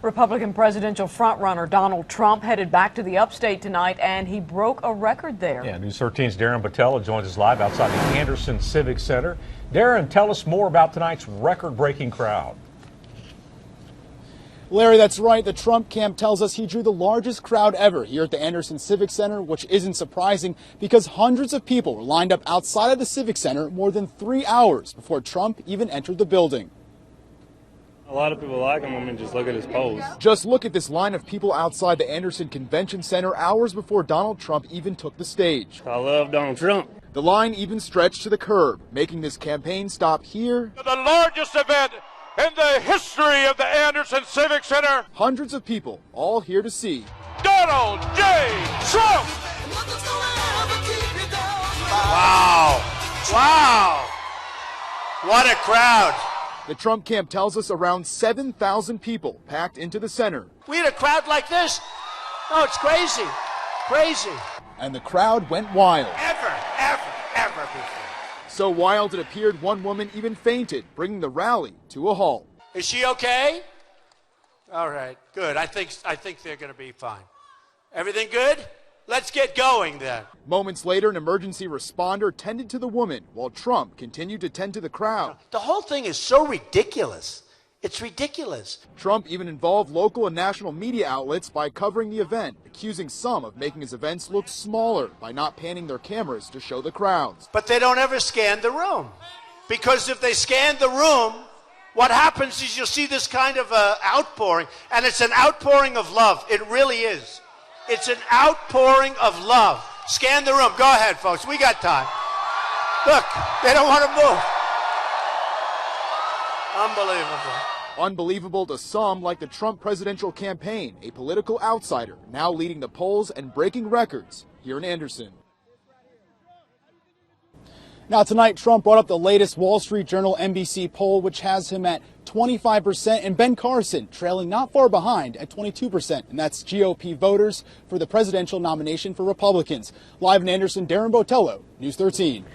Republican presidential frontrunner Donald Trump headed back to the Upstate tonight, and he broke a record there. Yeah, News 13's Darren Botello joins us live outside the Anderson Civic Center. Darren, tell us more about tonight's record-breaking crowd. Larry, that's right. The Trump camp tells us he drew the largest crowd ever here at the Anderson Civic Center, which isn't surprising because hundreds of people were lined up outside of the Civic Center more than 3 hours before Trump even entered the building. A lot of people like him. I mean, just look at his pose. Just look at this line of people outside the Anderson Convention Center hours before Donald Trump even took the stage. I love Donald Trump. The line even stretched to the curb, making this campaign stop here. The largest event in the history of the Anderson Civic Center. Hundreds of people all here to see Donald J. Trump. Wow. Wow. What a crowd. The Trump camp tells us around 7,000 people packed into the center. We had a crowd like this? No, it's crazy. Crazy. And the crowd went wild. Ever before. So wild it appeared one woman even fainted, bringing the rally to a halt. Is she okay? All right, good. I think they're going to be fine. Everything good? Let's get going then. Moments later, an emergency responder tended to the woman while Trump continued to tend to the crowd. The whole thing is so ridiculous. It's ridiculous. Trump even involved local and national media outlets by covering the event, accusing some of making his events look smaller by not panning their cameras to show the crowds. But they don't ever scan the room. Because if they scan the room, what happens is you'll see this kind of outpouring, and it's an outpouring of love. It really is. It's an outpouring of love. Scan the room. Go ahead, folks. We got time. Look, they don't want to move. Unbelievable. Unbelievable to some, like the Trump presidential campaign, a political outsider now leading the polls and breaking records here in Anderson. Now tonight, Trump brought up the latest Wall Street Journal NBC poll, which has him at 25%, and Ben Carson trailing not far behind at 22%. And that's GOP voters for the presidential nomination for Republicans. Live in Anderson, Darren Botello, News 13.